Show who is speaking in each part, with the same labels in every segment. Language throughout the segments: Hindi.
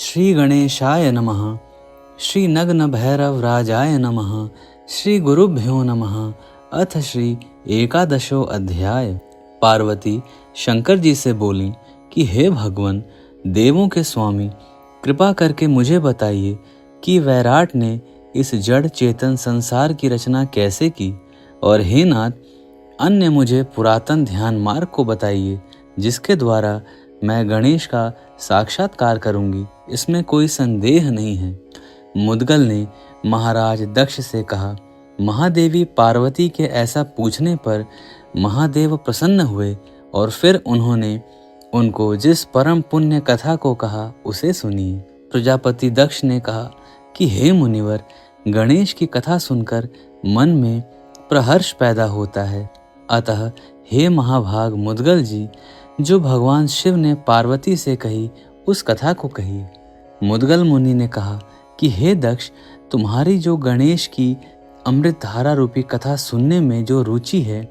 Speaker 1: श्री गणेशाय नमः। श्री नग्न भैरव राजाय नमः। श्री गुरुभ्यो नमः। अथ श्री एकादशो अध्याय। पार्वती शंकर जी से बोली कि हे भगवान, देवों के स्वामी, कृपा करके मुझे बताइए कि वैराट ने इस जड़ चेतन संसार की रचना कैसे की। और हे नाथ, अन्य मुझे पुरातन ध्यान मार्ग को बताइए जिसके द्वारा मैं गणेश का साक्षात्कार करूंगी, इसमें कोई संदेह नहीं है। मुद्गल ने महाराज दक्ष से कहा। महादेवी पार्वती के ऐसा पूछने पर महादेव प्रसन्न हुए और फिर उन्होंने उनको जिस परम पुण्य कथा को कहा उसे सुनिए। प्रजापति दक्ष ने कहा कि हे मुनिवर, गणेश की कथा सुनकर मन में प्रहर्ष पैदा होता है। अतः हे महाभाग मुद्गल जी, जो भगवान शिव ने पार्वती से कही उस कथा को कहिए। मुद्गल मुनि ने कहा कि हे दक्ष, तुम्हारी जो गणेश की अमृत धारा रूपी कथा सुनने में जो रुचि है,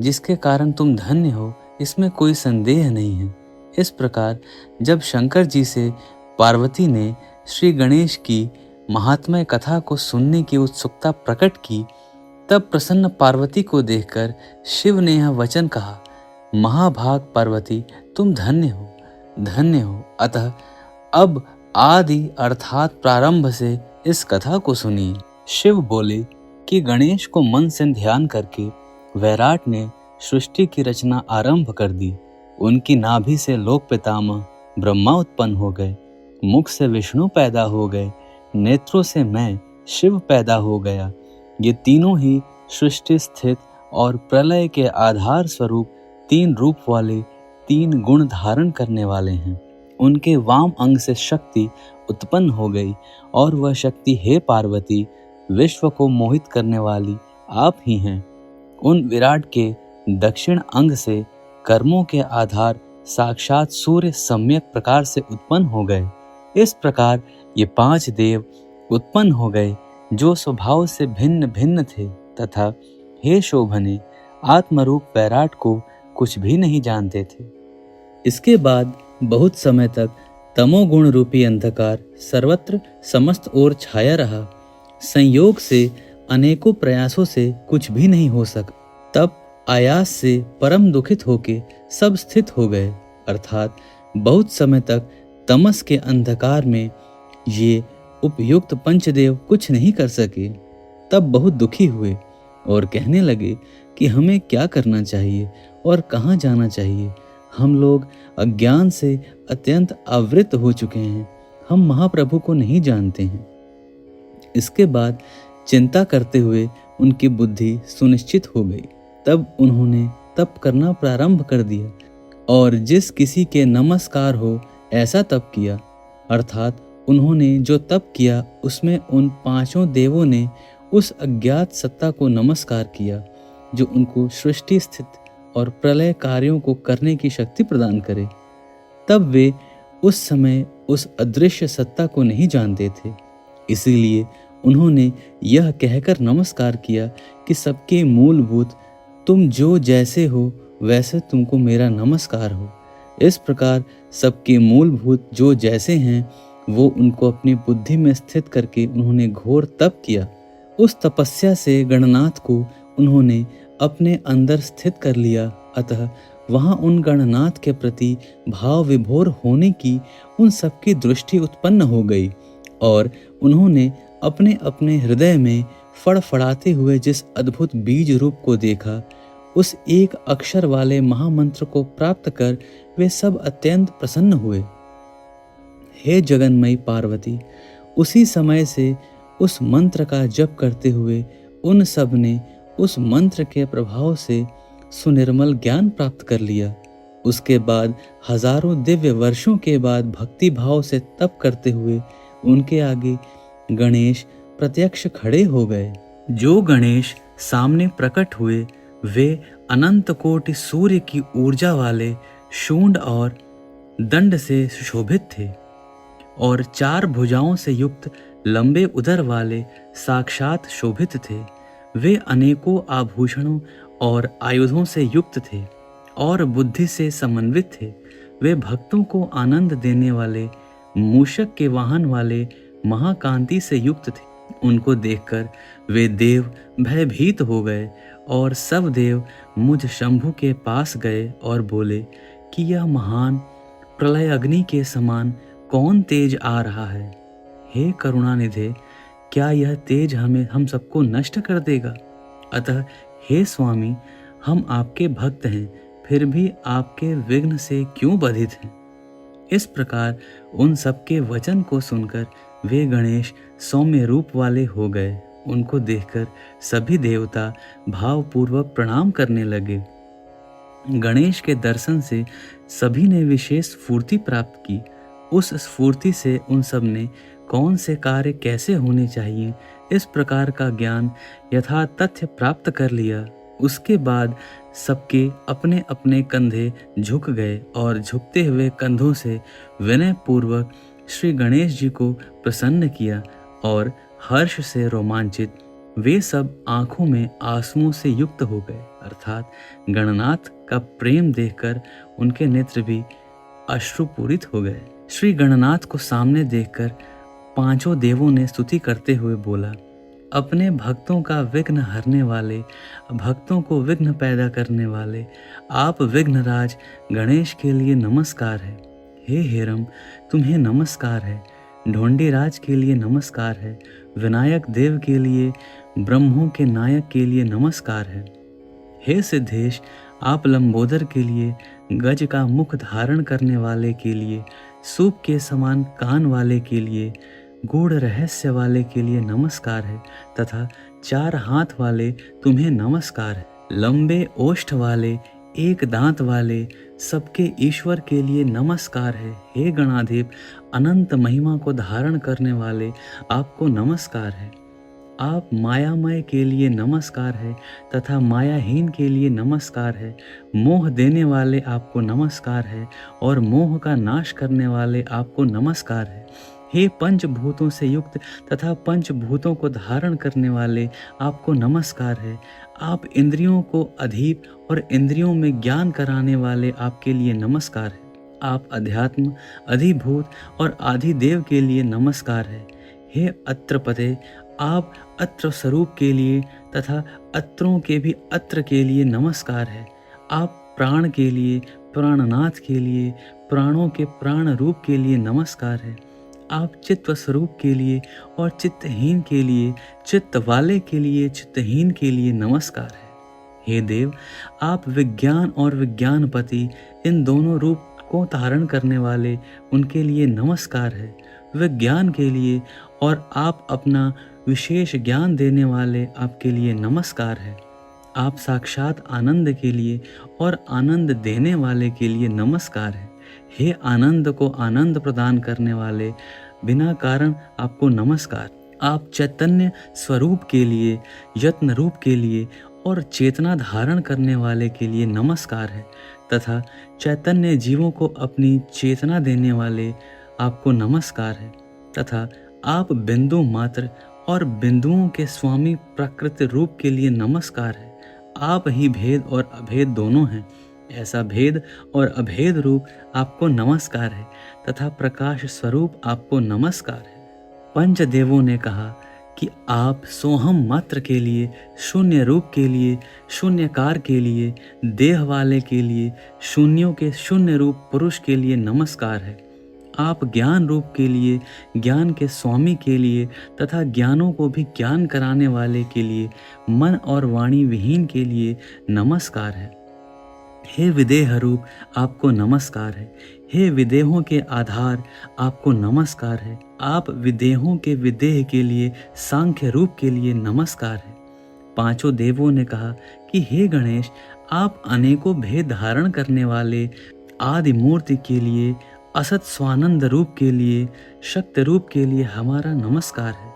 Speaker 1: जिसके कारण तुम धन्य हो, इसमें कोई संदेह नहीं है। इस प्रकार जब शंकर जी से पार्वती ने श्री गणेश की महात्म्य कथा को सुनने की उत्सुकता प्रकट की, तब प्रसन्न पार्वती को देखकर शिव ने यह वचन कहा, महाभाग पार्वती, तुम धन्य हो, धन्य हो। अतः अब आदि अर्थात प्रारंभ से इस कथा को सुनिए। शिव बोले कि गणेश को मन से ध्यान करके वैराट ने सृष्टि की रचना आरंभ कर दी। उनकी नाभि से लोक पितामह ब्रह्मा उत्पन्न हो गए, मुख से विष्णु पैदा हो गए, नेत्रों से मैं शिव पैदा हो गया। ये तीनों ही सृष्टि स्थित और प्रलय के आधार स्वरूप तीन रूप वाले, तीन गुण धारण करने वाले हैं। उनके वाम अंग से शक्ति उत्पन्न हो गई और वह शक्ति हे पार्वती, विश्व को मोहित करने वाली आप ही हैं। उन विराट के दक्षिण अंग से कर्मों के आधार साक्षात सूर्य सम्यक प्रकार से उत्पन्न हो गए। इस प्रकार ये पांच देव उत्पन्न हो गए जो स्वभाव से भिन्न भिन्न थे तथा हे शोभने, आत्मरूप वैराट को कुछ भी नहीं जानते थे। इसके बाद बहुत समय तक तमोगुण रूपी अंधकार सर्वत्र समस्त ओर छाया रहा। संयोग से अनेकों प्रयासों से कुछ भी नहीं हो सका। तब आयास से परम दुखित होके सब स्थित हो गए, अर्थात बहुत समय तक तमस के अंधकार में ये उपयुक्त पंचदेव कुछ नहीं कर सके। तब बहुत दुखी हुए और कहने लगे कि हमें क्या करना चाहिए और कहाँ जाना चाहिए। हम लोग अज्ञान से अत्यंत आवृत हो चुके हैं, हम महाप्रभु को नहीं जानते हैं। इसके बाद चिंता करते हुए उनकी बुद्धि सुनिश्चित हो गई। तब उन्होंने तप करना प्रारंभ कर दिया और जिस किसी के नमस्कार हो ऐसा तप किया। अर्थात उन्होंने जो तप किया उसमें उन पांचों देवों ने उस अज्ञात सत्ता को नमस्कार किया जो उनको सृष्टि स्थित और प्रलय कार्यों को करने की शक्ति प्रदान करे। तब वे उस समय उस अदृश्य सत्ता को नहीं जानते थे, इसीलिए उन्होंने यह कहकर नमस्कार किया कि सबके मूलभूत तुम जो जैसे हो वैसे तुमको मेरा नमस्कार हो। इस प्रकार सबके मूलभूत जो जैसे हैं वो उनको अपनी बुद्धि में स्थित करके उन्होंने घोर तप किया। उस तपस्या से गणनाथ को उन्होंने अपने अंदर स्थित कर लिया। अतः वहां उन गणनाथ के प्रति भाव विभोर होने की उन सबकी दृष्टि उत्पन्न हो गई और उन्होंने अपने अपने हृदय में फड़फड़ाते हुए जिस अद्भुत बीज रूप को देखा, उस एक अक्षर वाले महामंत्र को प्राप्त कर वे सब अत्यंत प्रसन्न हुए। हे जगन्मयी पार्वती, उसी समय से उस मंत्र का जप करते हुए उन सब ने उस मंत्र के प्रभाव से सुनिर्मल ज्ञान प्राप्त कर लिया। उसके बाद हजारों दिव्य वर्षों के बाद भक्ति भाव से तप करते हुए उनके आगे गणेश प्रत्यक्ष खड़े हो गए। जो गणेश सामने प्रकट हुए वे अनंत कोटि सूर्य की ऊर्जा वाले शूंड और दंड से सुशोभित थे और चार भुजाओं से युक्त लंबे उदर वाले साक्षात शोभित थे। वे अनेकों आभूषणों और आयुधों से युक्त थे और बुद्धि से समन्वित थे। वे भक्तों को आनंद देने वाले मूषक के वाहन वाले महाकांति से युक्त थे। उनको देखकर वे देव भयभीत हो गए और सब देव मुझ शंभु के पास गए और बोले कि यह महान प्रलय अग्नि के समान कौन तेज आ रहा है? हे करुणानिधे, क्या यह तेज हम सबको नष्ट कर देगा? अतः हे स्वामी, हम आपके भक्त हैं, फिर भी आपके विघ्न से क्यों बाधित हैं? इस प्रकार उन सबके वचन को सुनकर वे गणेश सौम्य रूप वाले हो गए। उनको देखकर सभी देवता भावपूर्वक प्रणाम करने लगे। गणेश के दर्शन से सभी ने विशेष स्फूर्ति प्राप्त की। उस स्फूर्ति से उन सब ने कौन से कार्य कैसे होने चाहिए इस प्रकार का ज्ञान यथा तथ्य प्राप्त कर लिया। उसके बाद सबके अपने अपने कंधे झुक गए और झुकते हुए कंधों से विनय पूर्वक श्री गणेश जी को प्रसन्न किया और हर्ष से रोमांचित वे सब आंखों में आंसुओं से युक्त हो गए। अर्थात गणनाथ का प्रेम देखकर उनके नेत्र भी अश्रुपूरित हो गए। श्री गणनाथ को सामने देखकर पांचों देवों ने स्तुति करते हुए बोला, अपने भक्तों का विघ्न हरने वाले, भक्तों को विघ्न पैदा करने वाले आप विघ्नराज गणेश के लिए नमस्कार है। हे हेरम, तुम्हें नमस्कार है। ढोंडीराज के लिए नमस्कार है। विनायक देव के लिए, ब्रह्मों के नायक के लिए नमस्कार है। हे सिद्धेश, आप लंबोदर के लिए, गज का मुख धारण करने वाले के लिए, सूप के समान कान वाले के लिए, गूढ़ रहस्य वाले के लिए नमस्कार है तथा चार हाथ वाले तुम्हें नमस्कार है। लंबे ओष्ठ वाले, एक दांत वाले सबके ईश्वर के लिए नमस्कार है। हे गणाधिप, अनंत महिमा को धारण करने वाले आपको नमस्कार है। आप मायामय के लिए नमस्कार है तथा मायाहीन के लिए नमस्कार है। मोह देने वाले आपको नमस्कार है और मोह का नाश करने वाले आपको नमस्कार है। हे पंचभूतों से युक्त तथा पंचभूतों को धारण करने वाले आपको नमस्कार है। आप इंद्रियों को अधीप और इंद्रियों में ज्ञान कराने वाले आपके लिए नमस्कार है। आप अध्यात्म, अधिभूत और आधिदेव के लिए नमस्कार है। हे अत्रपते, आप अत्र स्वरूप के लिए तथा अत्रों के भी अत्र के लिए नमस्कार है। आप प्राण के लिए, प्राणनाथ के लिए, प्राणों के प्राण रूप के लिए नमस्कार है। आप चित्त स्वरूप के लिए और चित्तहीन के लिए, चित्त वाले के लिए, चित्तहीन के लिए नमस्कार है। हे देव, आप विज्ञान और विज्ञानपति इन दोनों रूप को धारण करने वाले उनके लिए नमस्कार है। विज्ञान के लिए और आप अपना विशेष ज्ञान देने वाले आपके लिए नमस्कार है। आप साक्षात आनंद के लिए और आनंद देने वाले के लिए नमस्कार है। हे आनंद को आनंद प्रदान करने वाले, बिना कारण आपको नमस्कार। आप चैतन्य स्वरूप के लिए, यत्न रूप के लिए और चेतना धारण करने वाले के लिए नमस्कार है तथा चैतन्य जीवों को अपनी चेतना देने वाले आपको नमस्कार है तथा आप बिंदु मात्र और बिंदुओं के स्वामी प्राकृत रूप के लिए नमस्कार है। आप ही भेद और अभेद दोनों हैं। ऐसा भेद और अभेद रूप आपको नमस्कार है तथा प्रकाश स्वरूप आपको नमस्कार है। पंचदेवों ने कहा कि आप सोहम मात्र के लिए, शून्य रूप के लिए, शून्यकार के लिए, देह वाले के लिए, शून्यों के शून्य रूप पुरुष के लिए नमस्कार है। आप ज्ञान रूप के लिए, ज्ञान के स्वामी के लिए तथा ज्ञानों को भी ज्ञान कराने वाले के लिए, मन और वाणी विहीन के लिए नमस्कार है। हे विदेह रूप आपको नमस्कार है। हे विदेहों के आधार आपको नमस्कार है। आप विदेहों के विदेह के लिए, सांख्य रूप के लिए नमस्कार है। पांचों देवों ने कहा कि हे गणेश, आप अनेकों भेद धारण करने वाले आदि मूर्ति के लिए, असत स्वानंद रूप के लिए, शक्ति रूप के लिए हमारा नमस्कार है।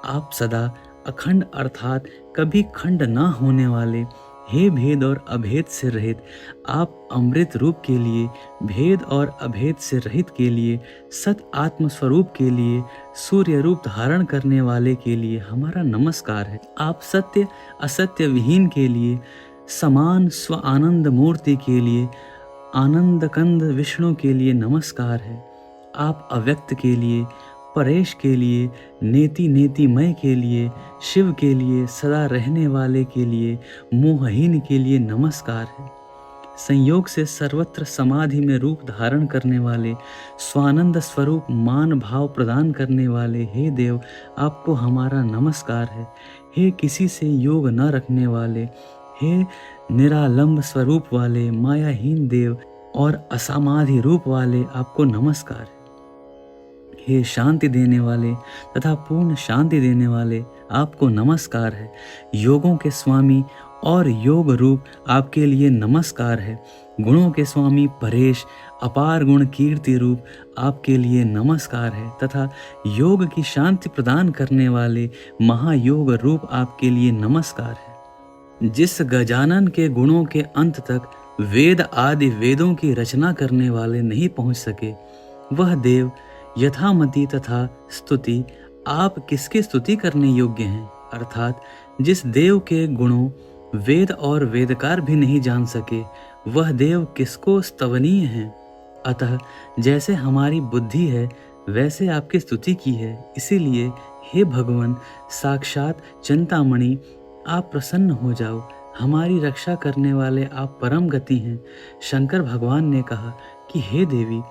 Speaker 1: आप सदा अखंड अर्थात कभी खंड न होने वाले, हे भेद और अभेद से रहित, आप अमृत रूप के लिए, भेद और अभेद से रहित के लिए, सत आत्म स्वरूप के लिए, सूर्य रूप धारण करने वाले के लिए हमारा नमस्कार है। आप सत्य असत्य विहीन के लिए, समान स्व आनंद मूर्ति के लिए, आनंद कंद विष्णु के लिए नमस्कार है। आप अव्यक्त के लिए, परेश के लिए, नेति नेतिमय के लिए, शिव के लिए, सदा रहने वाले के लिए, मोहहीन के लिए नमस्कार है। संयोग से सर्वत्र समाधि में रूप धारण करने वाले, स्वानंद स्वरूप मान भाव प्रदान करने वाले हे देव, आपको हमारा नमस्कार है। हे किसी से योग न रखने वाले, हे निरालंब स्वरूप वाले, मायाहीन देव और असमाधि रूप वाले, आपको नमस्कार है। हे शांति देने वाले तथा पूर्ण शांति देने वाले, आपको नमस्कार है। योगों के स्वामी और योग रूप आपके लिए नमस्कार है। गुणों के स्वामी परेश, अपार गुण कीर्ति रूप आपके लिए नमस्कार है तथा योग की शांति प्रदान करने वाले महायोग रूप आपके लिए नमस्कार है। जिस गजानन के गुणों के अंत तक वेद आदि वेदों की रचना करने वाले नहीं पहुंच सके, वह देव यथामति तथा स्तुति आप किसकी स्तुति करने योग्य हैं, अर्थात जिस देव के गुणों वेद और वेदकार भी नहीं जान सके, वह देव किसको स्तवनीय हैं। अतः जैसे हमारी बुद्धि है वैसे आपकी स्तुति की है। इसीलिए हे भगवान साक्षात चिंतामणि, आप प्रसन्न हो जाओ। हमारी रक्षा करने वाले आप परम गति हैं। शंकर भगवान ने कहा कि हे देवी,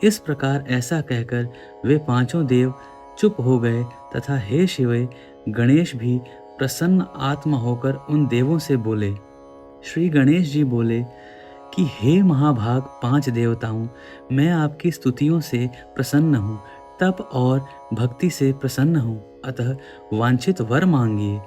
Speaker 1: इस प्रकार ऐसा कहकर वे पांचों देव चुप हो गए तथा हे शिवे, गणेश भी प्रसन्न आत्मा होकर उन देवों से बोले। श्री गणेश जी बोले कि हे महाभाग पांच देवताओं, मैं आपकी स्तुतियों से प्रसन्न हूँ, तप और भक्ति से प्रसन्न हूँ। अतः वांछित वर मांगिए।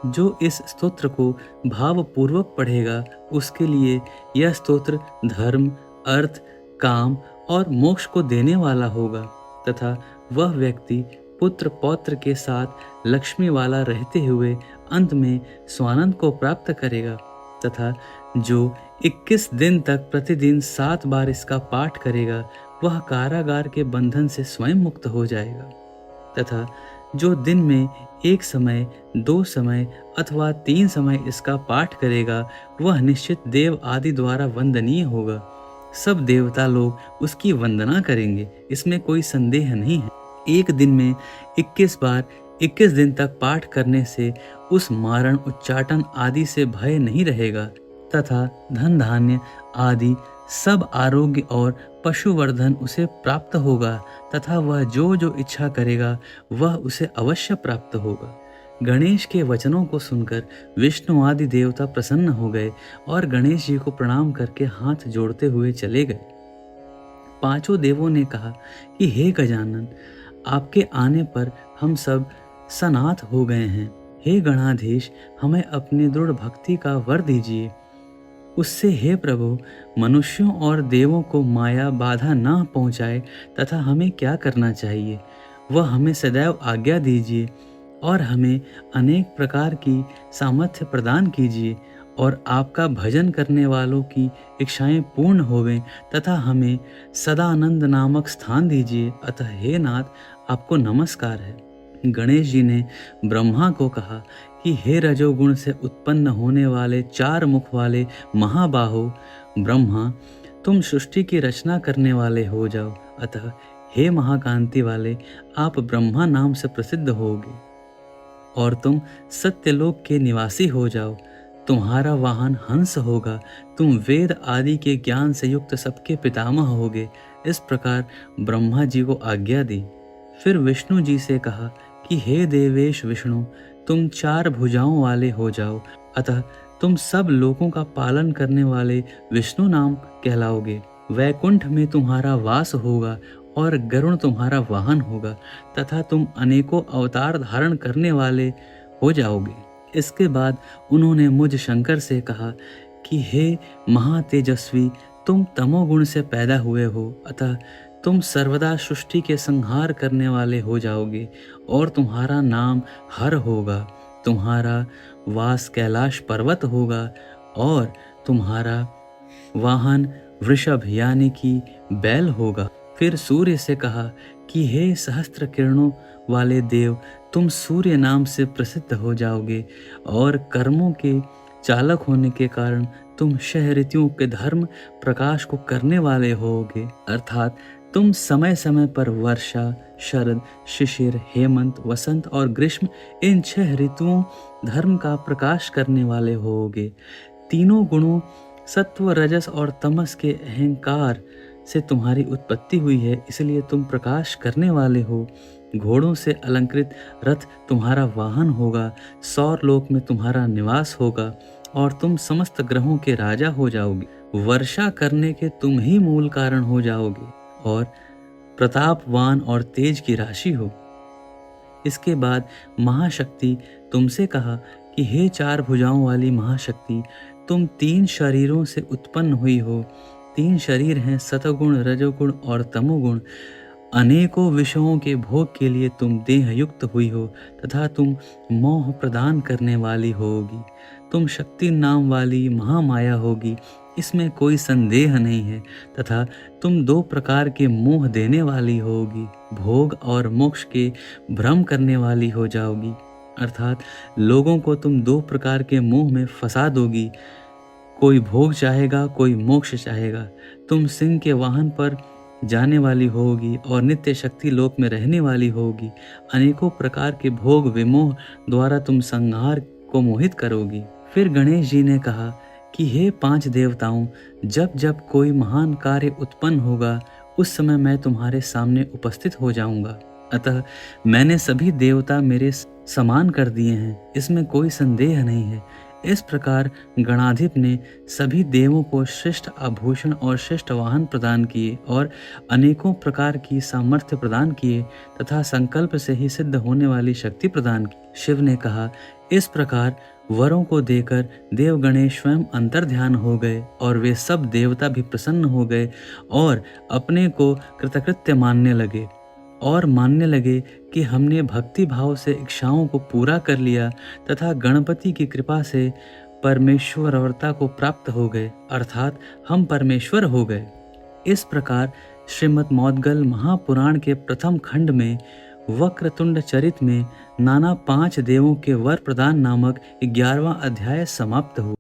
Speaker 1: जो इस स्तोत्र को भावपूर्वक पढ़ेगा उसके लिए यह स्तोत्र धर्म, अर्थ, काम और मोक्ष को देने वाला होगा तथा वह व्यक्ति पुत्र पौत्र के साथ लक्ष्मी वाला रहते हुए अंत में स्वानंद को प्राप्त करेगा तथा जो 21 दिन तक प्रतिदिन 7 बार इसका पाठ करेगा वह कारागार के बंधन से स्वयं मुक्त हो जाएगा तथा जो दिन में 1 समय, 2 समय अथवा 3 समय इसका पाठ करेगा वह निश्चित देव आदि द्वारा वंदनीय होगा। सब देवता लोग उसकी वंदना करेंगे, इसमें कोई संदेह नहीं है। एक दिन में 21 बार 21 दिन तक पाठ करने से उस मारण, उच्चाटन आदि से भय नहीं रहेगा तथा धन धान्य आदि सब आरोग्य और पशुवर्धन उसे प्राप्त होगा तथा वह जो जो इच्छा करेगा वह उसे अवश्य प्राप्त होगा। गणेश के वचनों को सुनकर विष्णु आदि देवता प्रसन्न हो गए और गणेश जी को प्रणाम करके हाथ जोड़ते हुए चले गए। पांचों देवों ने कहा कि हे गजानन, आपके आने पर हम सब सनाथ हो गए हैं। हे गणाधीश, हमें अपनी दृढ़ भक्ति का वर दीजिए। उससे हे प्रभु, मनुष्यों और देवों को माया बाधा न पहुँचाए तथा हमें क्या करना चाहिए वह हमें सदैव आज्ञा दीजिए और हमें अनेक प्रकार की सामर्थ्य प्रदान कीजिए और आपका भजन करने वालों की इच्छाएं पूर्ण होवें तथा हमें सदानंद नामक स्थान दीजिए। अतः हे नाथ, आपको नमस्कार है। गणेश जी ने ब्रह्मा को कहा कि हे रजोगुण से उत्पन्न होने वाले 4 मुख वाले महाबाहो ब्रह्मा, तुम सृष्टि की रचना करने वाले हो जाओ। अतः हे महाकांति वाले, आप ब्रह्मा नाम से प्रसिद्ध होगे और तुम सत्यलोक के निवासी हो जाओ। तुम्हारा वाहन हंस होगा। तुम वेद आदि के ज्ञान से युक्त सबके पितामह होगे। इस प्रकार ब्रह्मा जी को आज्ञा दी। फिर विष्णु जी से कहा कि हे देवेश विष्णु, तुम 4 भुजाओं वाले हो जाओ। अतः तुम सब लोगों का पालन करने वाले विष्णु नाम कहलाओगे। वैकुंठ में तुम्हारा वास होगा और गरुण तुम्हारा वाहन होगा तथा तुम अनेकों अवतार धारण करने वाले हो जाओगे। इसके बाद उन्होंने मुझ शंकर से कहा कि हे महातेजस्वी, तुम तमोगुण से पैदा हुए हो, अतः तुम सर्वदा सृष्टि के संहार करने वाले हो जाओगे और तुम्हारा नाम हर होगा। तुम्हारा वास कैलाश पर्वत होगा और तुम्हारा वाहन वृषभ यानी कि बैल होगा। फिर सूर्य से कहा कि हे सहस्त्र किरणों वाले देव, तुम सूर्य नाम से प्रसिद्ध हो जाओगे और कर्मों के चालक होने के कारण तुम 6 ऋतुओं के धर्म प्रकाश को करने वाले होगे, अर्थात तुम समय समय पर वर्षा, शरद, शिशिर, हेमंत, वसंत और ग्रीष्म, इन 6 ऋतुओं धर्म का प्रकाश करने वाले होगे। तीनों गुणों सत्व, रजस और तमस के अहंकार से तुम्हारी उत्पत्ति हुई है, इसलिए तुम प्रकाश करने वाले हो। घोड़ों से अलंकृत रथ तुम्हारा वाहन होगा, सौर लोक में तुम्हारा निवास होगा और तुम समस्त ग्रहों के राजा हो जाओगे। वर्षा करने के तुम ही मूल कारण हो जाओगे और प्रतापवान और तेज की राशि हो। इसके बाद महाशक्ति तुमसे कहा कि हे 4 भुजाओं वाली महाशक्ति, तुम 3 शरीरों से उत्पन्न हुई हो। 3 शरीर हैं, सतगुण, रजोगुण और तमोगुण। अनेकों विषयों के भोग के लिए तुम देह युक्त हुई हो तथा तुम मोह प्रदान करने वाली होगी। तुम शक्ति नाम वाली महामाया होगी, इसमें कोई संदेह नहीं है। तथा तुम 2 प्रकार के मोह देने वाली होगी, भोग और मोक्ष के भ्रम करने वाली हो जाओगी। अर्थात लोगों को तुम 2 प्रकार के मोह में फंसा दोगी, कोई भोग चाहेगा, कोई मोक्ष चाहेगा। तुम सिंह के वाहन पर जाने वाली होगी और नित्य शक्ति लोक में रहने वाली होगी। अनेकों प्रकार के भोग विमोह द्वारा तुम संहार को मोहित करोगी। फिर गणेश जी ने कहा कि हे 5 देवताओं, जब जब कोई महान कार्य उत्पन्न होगा उस समय मैं तुम्हारे सामने उपस्थित हो जाऊंगा। अतः मैंने सभी देवता मेरे समान कर दिए हैं, इसमें कोई संदेह नहीं है। इस प्रकार गणाधिप ने सभी देवों को श्रेष्ठ आभूषण और श्रेष्ठ वाहन प्रदान किए और अनेकों प्रकार की सामर्थ्य प्रदान किए तथा संकल्प से ही सिद्ध होने वाली शक्ति प्रदान की। शिव ने कहा, इस प्रकार वरों को देकर देव गणेश स्वयं अंतर्ध्यान हो गए और वे सब देवता भी प्रसन्न हो गए और अपने को कृतकृत्य मानने लगे कि हमने भक्ति भाव से इच्छाओं को पूरा कर लिया तथा गणपति की कृपा से परमेश्वरवरता को प्राप्त हो गए, अर्थात हम परमेश्वर हो गए। इस प्रकार श्रीमद् मौद्गल महापुराण के प्रथम खंड में वक्रतुंड चरित में नाना 5 देवों के वर प्रदान नामक 11वां अध्याय समाप्त हुआ।